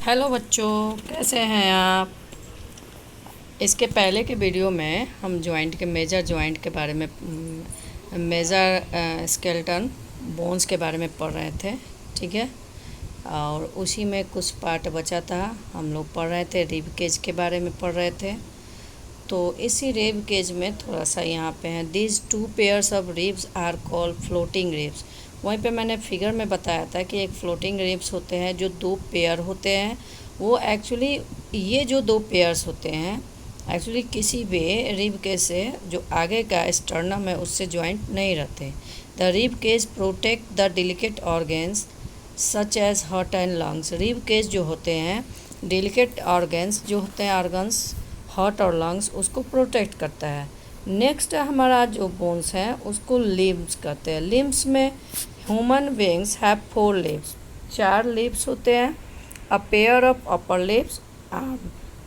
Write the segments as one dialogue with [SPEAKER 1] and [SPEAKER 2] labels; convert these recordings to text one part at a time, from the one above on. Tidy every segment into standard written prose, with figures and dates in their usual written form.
[SPEAKER 1] Hello बच्चों, कैसे हैं आप। इसके पहले के वीडियो में हम जॉइंट के मेजर जॉइंट के बारे में मेजर स्केलेटन बोन्स के बारे में पढ़ रहे थे। ठीक है, और उसी में कुछ पार्ट बचा था। हम लोग पढ़ रहे थे रिब केज के बारे में पढ़ रहे थे। तो इसी रिब केज में थोड़ा सा यहाँ पे है, these two pairs of ribs are called floating ribs. वहीं पे मैंने फिगर में बताया था कि एक फ्लोटिंग रिब्स होते हैं जो दो पेयर होते हैं। वो एक्चुअली ये जो दो पेयर्स होते हैं एक्चुअली किसी भी रिब केज से जो आगे का स्टर्नम है उससे ज्वाइंट नहीं रहते। The rib cage protect the delicate organs such as heart and lungs. Rib cage जो होते हैं डिलिकेट ऑर्गेन्स जो होते हैं ऑर्गन्स हार्ट और लंग्स उसको प्रोटेक्ट करता है। नेक्स्ट हमारा जो बोन्स हैं उसको लिम्स कहते हैं। लिम्स में human beings have 4 limbs, 4 limbs होते हैं। A pair of upper limbs arm,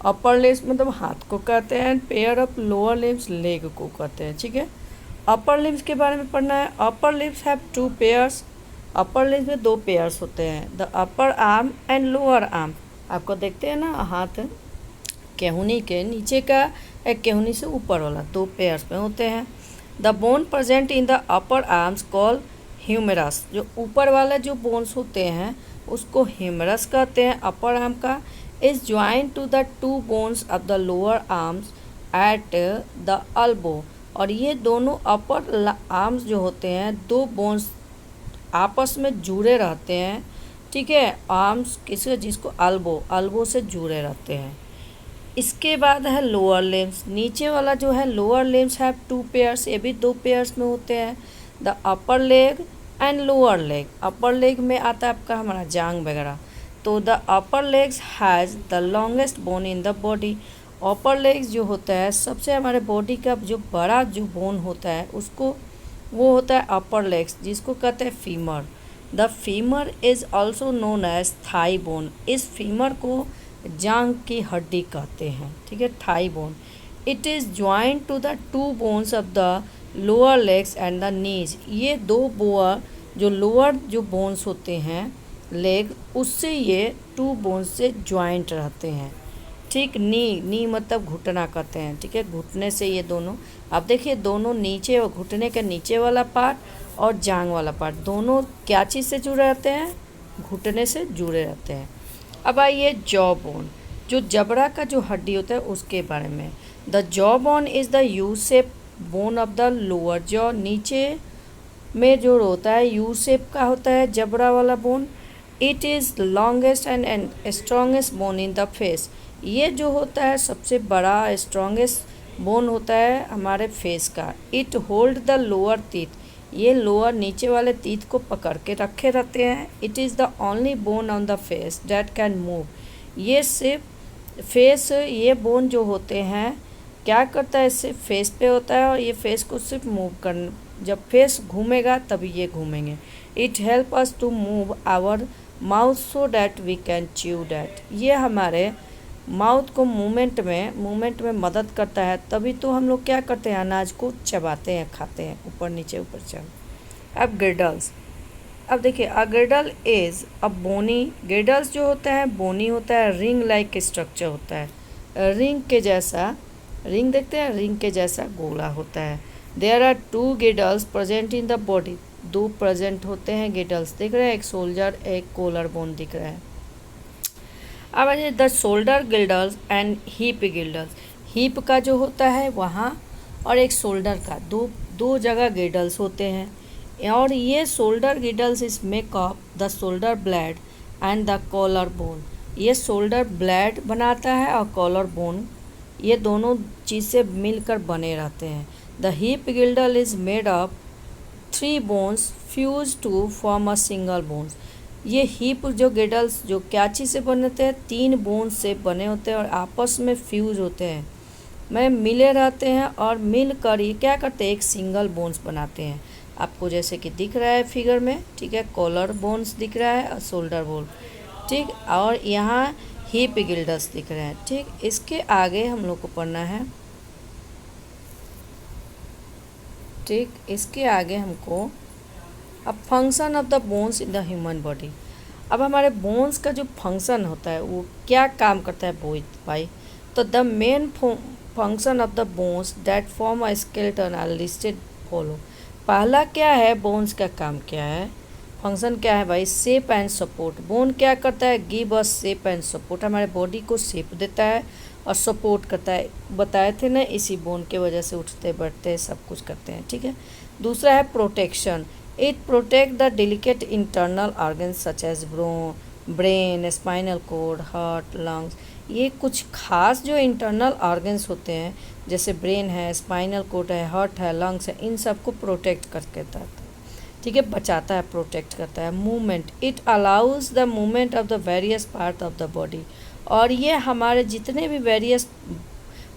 [SPEAKER 1] upper limbs मतलब हाथ को कहते हैं। Pair of lower limbs leg को कहते हैं। ठीक है, अपर लिम्स के बारे में पढ़ना है। Upper limbs have 2 pairs, upper limbs में 2 पेयर्स होते हैं। The upper arm and lower arm, आपको देखते हैं ना हाथ केहूनी के नीचे का एक केहूनी से ऊपर वाला 2 पेयर्स में होते हैं। The bone present in the upper arms call humerus, जो ऊपर वाले जो बोन्स होते हैं उसको ह्यूमेरस कहते हैं अपर आर्म का। Is joint to the 2 bones of the lower arms at the elbow, और ये दोनों अपर आर्म्स जो होते हैं 2 बोन्स आपस में जुड़े रहते हैं। ठीक है, आर्म्स किसके जिसको अल्बो से जुड़े रहते हैं। इसके बाद है लोअर लिम्स, नीचे वाला जो है लोअर लिम्स हैव 2 पेयर्स, ये भी 2 पेयर्स में होते हैं। The upper leg and lower leg, upper leg में आता है आपका हमारा जांग वगैरह। तो the upper legs has the longest bone in the body, upper legs जो होता है सबसे हमारे बॉडी का जो बड़ा जो बोन होता है उसको वो होता है अपर लेग्स, जिसको कहते हैं femur. The femur is also known as thigh bone, इस फीमर को जांग की हड्डी कहते हैं। ठीक है, thigh bone. It is joint to the 2 bones of the lower legs and the knees, ये 2 बोअर जो लोअर जो बोन्स होते हैं लेग उससे ये 2 बोन्स से ज्वाइंट रहते हैं। ठीक, नी मतलब घुटना कहते हैं। ठीक है, घुटने से ये दोनों, अब देखिए दोनों नीचे घुटने के नीचे वाला पार्ट और जांग वाला पार्ट दोनों क्या चीज़ से जुड़े रहते हैं, घुटने से जुड़े रहते हैं। अब आइए जॉ बोन, जो जबड़ा का जो हड्डी होता है उसके बारे में। The jaw bone is the U shape bone of the lower jaw, नीचे में जो होता है यू शेप का होता है जबड़ा वाला bone. It is longest and strongest bone in the face, ये जो होता है सबसे बड़ा स्ट्रॉन्गेस्ट बोन होता है हमारे फेस का। It hold the lower teeth, ये लोअर नीचे वाले टीथ को पकड़ के रखे रहते हैं। It is the only bone on the face that can move, ये सिर्फ फेस, ये बोन जो होते हैं क्या करता है, सिर्फ फेस पे होता है और ये फेस को सिर्फ मूव कर, जब फेस घूमेगा तभी ये घूमेंगे। It help us to move our mouth so that we can chew that, ये हमारे माउथ को मूवमेंट में मदद करता है, तभी तो हम लोग क्या करते हैं अनाज को चबाते हैं, खाते हैं ऊपर नीचे ऊपर चढ़। अब ग्रिडल्स, अब देखिए अ ग्रिडल इज़ अ बोनी, ग्रिडल्स जो होता है बोनी होता है, रिंग लाइक स्ट्रक्चर होता है, रिंग के जैसा, रिंग देखते हैं रिंग के जैसा गोला होता है। There are 2 girdles present in the body, 2 present होते हैं गिडल्स, दिख रहे हैं, एक शोल्डर एक कोलर बोन दिख रहा है। अब आइए the shoulder girdles and hip girdles, hip का जो होता है वहाँ और एक शोल्डर का, दो जगह गिल्डल्स होते हैं। और ये shoulder girdles is make up the shoulder blade and the collar bone, ये शोल्डर ब्लेड बनाता है और कॉलर बोन, ये दोनों चीज़ से मिलकर बने रहते हैं। The hip girdle is made up 3 bones fuse to form a single bones, ये हीप जो गिडल्स जो क्या चीज़ से बने होते हैं, 3 बोन्स से बने होते हैं और आपस में फ्यूज होते हैं, में मिले रहते हैं और मिलकर ये क्या करते हैं एक सिंगल बोन्स बनाते हैं। आपको जैसे कि दिख रहा है फिगर में, ठीक है, कॉलर बोन्स दिख रहा है और शोल्डर बोन, ठीक, और यहाँ हीप गिल्डल्स दिख रहे हैं। ठीक, इसके आगे हम लोग को पढ़ना है, ठीक, इसके आगे हमको अब function of the bones in the human body. अब हमारे बोन्स का जो फंक्शन होता है वो क्या काम करता है भाई, तो the main function of the bones that form a skeleton are listed follow. पहला क्या है, बोन्स का काम क्या है, फंक्शन क्या है भाई, शेप एंड सपोर्ट। बोन क्या करता है, give us shape and support, हमारे बॉडी को शेप देता है और सपोर्ट करता है, बताए थे ना, इसी बोन के वजह से उठते बैठते सब कुछ करते हैं, ठीक है। दूसरा है protection, it protect the delicate internal organs such as brain, spinal cord, heart, lungs. ये कुछ खास जो इंटरनल ऑर्गन्स होते हैं जैसे ब्रेन है, स्पाइनल कोड है, हार्ट है, लंग्स है, इन सबको प्रोटेक्ट करके रहता है, ठीक है, बचाता है, प्रोटेक्ट करता है। Movement, it allows the movement of the various part of the body, और ये हमारे जितने भी वेरियस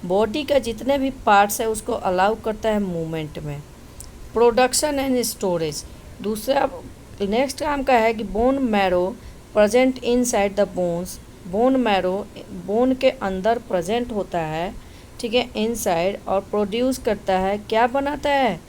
[SPEAKER 1] बॉडी का जितने भी पार्ट्स है उसको अलाउ करता है मूवमेंट में। प्रोडक्शन एंड स्टोरेज, दूसरा नेक्स्ट काम का है कि bone marrow present inside the bones, bone marrow bone के अंदर प्रेजेंट होता है, ठीक है, इनसाइड, और प्रोड्यूस करता है, क्या बनाता है,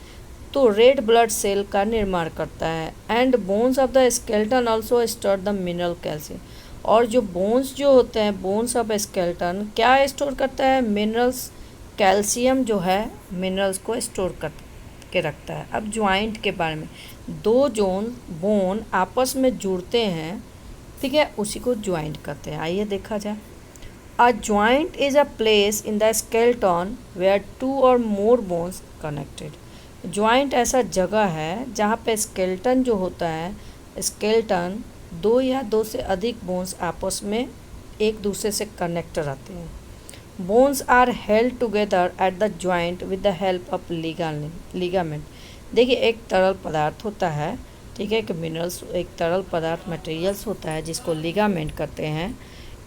[SPEAKER 1] तो रेड ब्लड सेल का निर्माण करता है। And bones of the skeleton also store the mineral calcium, और जो बोन्स जो होते हैं, बोन्स ऑफ स्केलेटन क्या स्टोर करता है, मिनरल्स, कैल्शियम जो है मिनरल्स को स्टोर कर के रखता है। अब ज्वाइंट के बारे में, दो बोन आपस में जुड़ते हैं, ठीक है, उसी को ज्वाइंट कहते हैं। आइए देखा जाए। A joint is a place in the skeleton where two और मोर बोन्स कनेक्टेड। ज्वाइंट ऐसा जगह है जहाँ पे स्केलेटन जो होता है, स्केलेटन दो या दो से अधिक बोन्स आपस में एक दूसरे से कनेक्ट रहते हैं। Bones are held together at the joint with the help of ligament. देखिए, एक तरल पदार्थ होता है, ठीक है, कि मिनरल्स, एक तरल पदार्थ मटेरियल्स होता है जिसको लिगामेंट कहते हैं।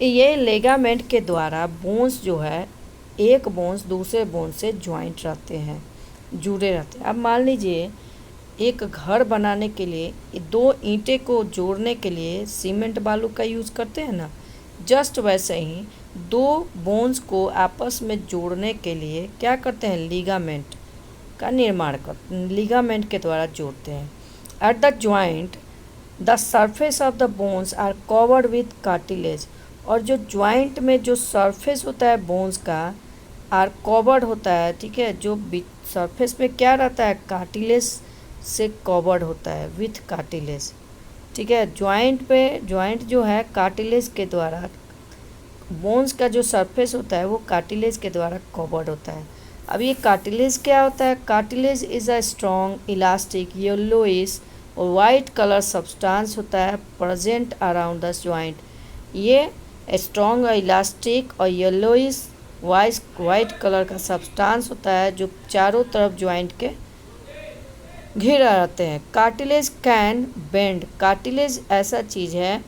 [SPEAKER 1] ये लिगामेंट के द्वारा बोन्स जो है, एक बोन्स दूसरे बोन्स से ज्वाइंट रहते हैं, जुड़े रहते हैं। अब मान लीजिए एक घर बनाने के लिए दो ईंटें को जोड़ने के लिए सीमेंट बालू का यूज़ करते हैं ना, जस्ट वैसे ही दो बोन्स को आपस में जोड़ने के लिए क्या करते हैं, लिगामेंट का निर्माण करते, लिगामेंट के द्वारा जोड़ते हैं। At the joint the surface of the bones are covered with cartilage, और जो ज्वाइंट में जो सरफेस होता है बोन्स का आर कवर्ड होता है, ठीक है, जो सरफेस पे क्या रहता है, कार्टिलेज से कवर्ड होता है, विथ कार्टिलेज, ठीक है। ज्वाइंट जो है कार्टिलेज के द्वारा, बोन्स का जो सरफेस होता है वो कार्टिलेज के द्वारा कवर्ड होता है। अब ये कार्टिलेज क्या होता है, cartilage is a strong elastic yellowish और वाइट कलर सब्सटेंस होता है प्रेजेंट अराउंड द ज्वाइंट। ये स्ट्रॉन्ग और इलास्टिक और येलोइश वाइट कलर का सब्सटेंस होता है जो चारों तरफ ज्वाइंट के घिरा रहते हैं। कार्टिलेज कैन बेंड, कार्टिलेज ऐसा चीज़ है,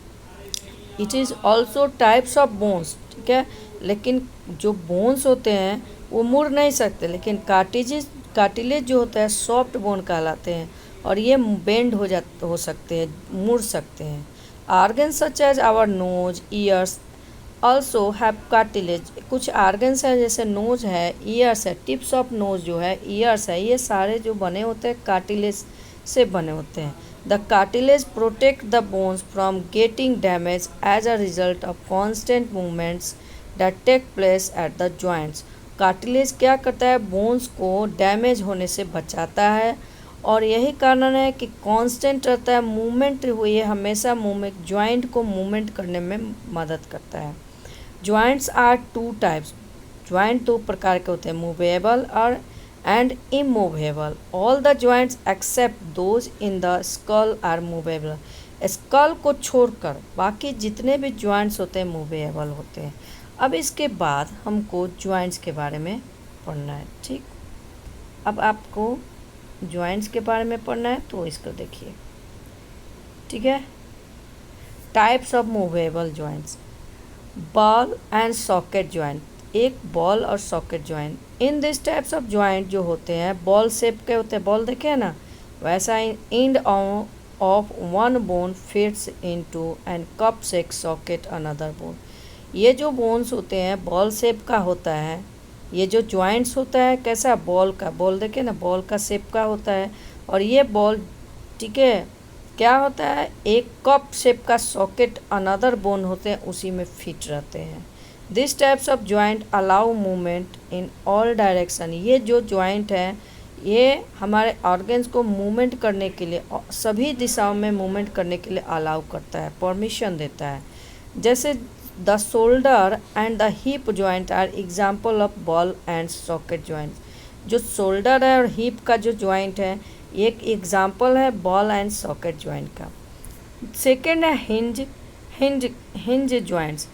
[SPEAKER 1] it is also types of bones, ठीक है, लेकिन जो बोन्स होते हैं वो मुड़ नहीं सकते, लेकिन कार्टिलेज जो होता है सॉफ्ट बोन कहलाते हैं और ये बेंड हो सकते हैं, मुड़ सकते हैं। Organs such as our nose, ears also have cartilage, कुछ आर्गन्स हैं जैसे नोज है, ईयर्स है, टिप्स ऑफ नोज जो है, ईयर्स है, ये सारे जो बने होते हैं कार्टिलेज से बने होते हैं। The cartilage protect the bones from getting damage as a result of constant movements that take place at the joints. Cartilage क्या करता है, बोन्स को डैमेज होने से बचाता है, और यही कारण है कि कांस्टेंट रहता है, मूवमेंट हुई है हमेशा, मूवमेंट जॉइंट को मूवमेंट करने में मदद करता है। Joints are two types, joint दो प्रकार के होते हैं, मूवेबल और and immovable. All the joints except those in the skull are movable, skull को छोड़कर बाकी जितने भी जॉइंट्स होते हैं मूवेबल होते हैं। अब इसके बाद हमको जॉइंट्स के बारे में पढ़ना है, ठीक। अब आपको जॉइंट्स के बारे में पढ़ना है तो इसको देखिए, ठीक है। Types of movable joints, ball and socket joint, एक बॉल और socket joint. In this types of joint जो होते हैं बॉल शेप के होते हैं, बॉल देखे ना, वैसा end of one bone fits into and cup shake socket another bone. ये जो बोन्स होते हैं बॉल शेप का होता है, ये जो जॉइंट्स होता है कैसा, बॉल का, बॉल देखे ना, बॉल का शेप का होता है, और ये बॉल, ठीक है, क्या होता है, एक कप शेप का सॉकेट अनदर बोन होते हैं उसी में फिट रहते हैं। This types of joint allow movement in all direction. ये जो जॉइंट है ये हमारे ऑर्गन्स को मूवमेंट करने के लिए, सभी दिशाओं में मूवमेंट करने के लिए अलाउ करता है, परमिशन देता है। जैसे the shoulder and the hip joint are example of ball and socket joint. जो शोल्डर है और हिप का जो जॉइंट है एक एग्जाम्पल है बॉल एंड सॉकेट जॉइंट का। सेकेंड है hinge joints.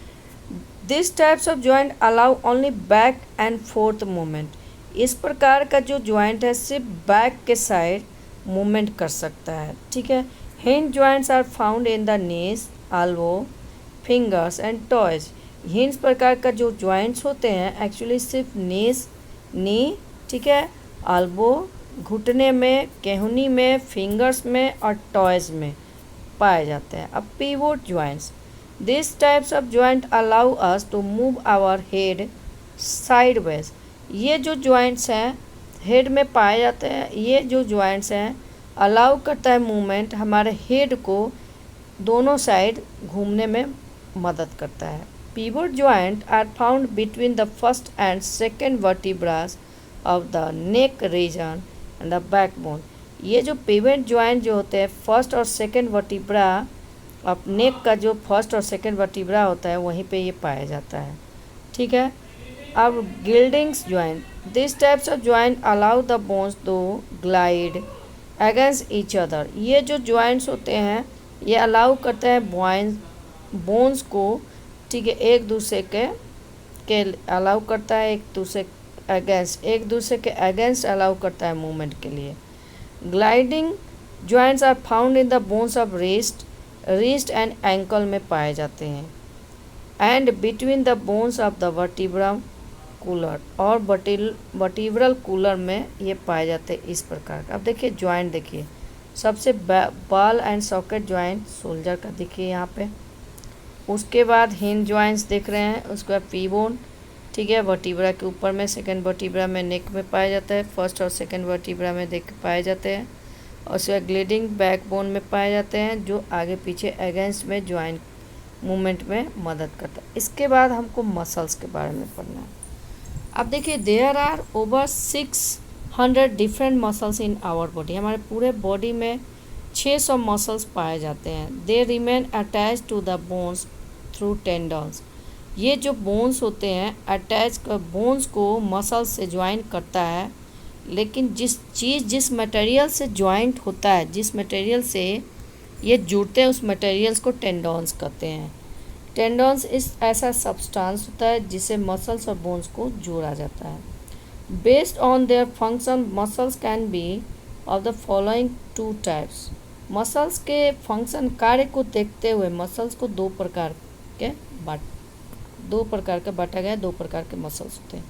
[SPEAKER 1] This types of joint allow only back and fourth movement. इस प्रकार का जो जॉइंट है सिर्फ बैक के साइड मूवमेंट कर सकता है, ठीक है। Hinge joints are found in the knees, elbow, fingers and toes. Hinge प्रकार का जो जॉइंट्स होते हैं एक्चुअली सिर्फ नी, ठीक है, एल्बो घुटने में, केहूनी में, फिंगर्स में और टॉयज में पाए जाते हैं। अब pivot joints. This types of joint allow us to move our head sideways. ये जो जॉइंट्स हैं हेड में पाए जाते हैं, ये जो जॉइंट्स हैं अलाउ करता है मूवमेंट, हमारे हेड को दोनों साइड घूमने में मदद करता है। Pivot joint are found between the first and second vertebras of the neck region and the backbone. ये जो पिवोट जॉइंट जो होते हैं फर्स्ट और सेकेंड वर्टिब्रा ऑफ नेक का जो फर्स्ट और सेकेंड वर्टिब्रा होता है वहीं पे ये पाया जाता है, ठीक है। अब gliding joint. This types of joint allow the bones to glide against each other. ये जो जॉइंट्स होते हैं ये अलाउ करते हैं बोन्स को, ठीक है, एक दूसरे के अलाउ करता है, एक दूसरे के अगेंस्ट अलाउ करता है मूवमेंट के लिए। Gliding joints are found in the bones of wrist and ankle में पाए जाते हैं and between the bones of the vertebral column और वर्टिब्रल कूलर में ये पाए जाते हैं इस प्रकार का। अब देखिए जॉइंट, देखिए सबसे ball and socket joint soldier का देखिए यहाँ पे, उसके बाद हिंज जॉइंट्स देख रहे हैं, उसके बाद पीबोन, ठीक है, वर्टिब्रा के ऊपर में, सेकंड वर्टिब्रा में नेक में पाया जाता है, फर्स्ट और सेकंड वर्टिब्रा में देख पाए जाते हैं, और उसके बाद ग्लेडिंग बैकबोन में पाए जाते हैं जो आगे पीछे अगेंस्ट में जॉइंट मूवमेंट में मदद करता है। इसके बाद हमको मसल्स के बारे में पढ़ना है। अब देखिए there are over 600 different muscles in our body. हमारे पूरे बॉडी में 600 मसल्स पाए जाते हैं। They remain attach to the bones through tendons. ये जो बोन्स होते हैं अटैच बोन्स को मसल से ज्वाइन करता है, लेकिन जिस मटेरियल से ज्वाइंट होता है, जिस मटेरियल से ये जुड़ते हैं उस मटेरियल्स को टेंडन्स कहते हैं। टेंडन्स इस ऐसा सब्सटेंस होता है जिसे मसल्स और बोन्स को जोड़ा जाता है। Based on their function muscles can be of the following 2 types. Muscles के फंक्शन कार्य को देखते हुए मसल्स को दो प्रकार का बांटा गया, 2 प्रकार के मसल्स होते हैं,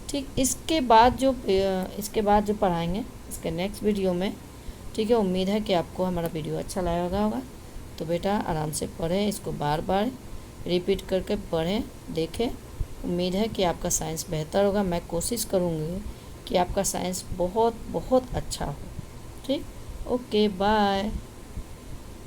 [SPEAKER 1] ठीक। इसके बाद जो पढ़ाएंगे इसके नेक्स्ट वीडियो में, ठीक है। उम्मीद है कि आपको हमारा वीडियो अच्छा लगा होगा। तो बेटा आराम से पढ़ें, इसको बार बार रिपीट करके पढ़ें, देखें। उम्मीद है कि आपका साइंस बेहतर होगा। मैं कोशिश करूँगी कि आपका साइंस बहुत बहुत अच्छा हो, ठीक। Okay, bye.